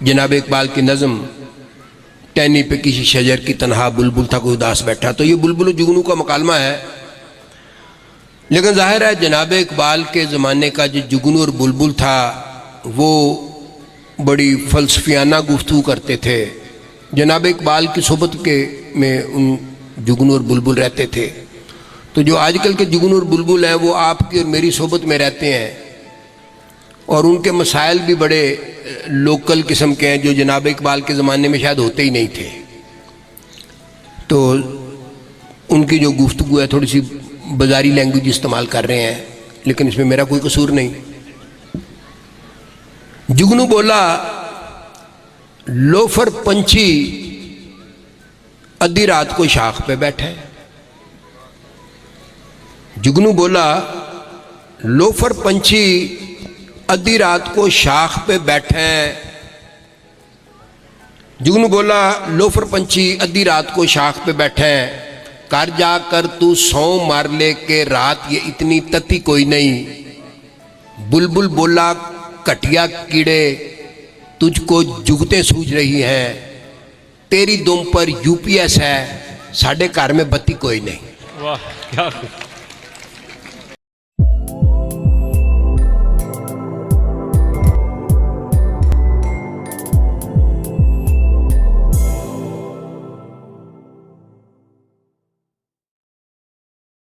जनाब इकबाल की नज़म टहनी पे किसी शजर की तनहा बुलबुल था कोई उदास बैठा। तो ये बुलबुल जुगनू का मुकालमा है, लेकिन जाहिर है जनाब इकबाल के ज़माने का जो जुगनू और बुलबुल था वो बड़ी फ़लसफियाना गुफ्तगू करते थे। जनाब इकबाल की सोबत के में उन जुगनू और बुलबुल रहते थे। तो जो आजकल के जुगनू और बुलबुल हैं वो आपकी और मेरी सोबत में रहते हैं और उनके मसाइल भी बड़े लोकल किस्म के हैं जो जनाब इकबाल के ज़माने में शायद होते ही नहीं थे। तो उनकी जो गुफ्तगू है थोड़ी सी बाजारी लैंग्वेज इस्तेमाल कर रहे हैं, लेकिन इसमें मेरा कोई कसूर नहीं। जुगनू बोला, लोफर पंछी आधी रात को शाख पे बैठा है। जुगनू बोला, लोफर पंछी आधी रात को शाख पे बैठे हैं। जुगनू बोला, लोफर पंछी आधी रात को शाख पे बैठे हैं। कर जाकर तू सौ मार ले के रात ये इतनी तती कोई नहीं। बुलबुल बोला, कटिया कीड़े तुझको जुगते सूझ रही हैं। तेरी दुम पर यूपीएस है, साढ़े घर में बत्ती कोई नहीं। वाह क्या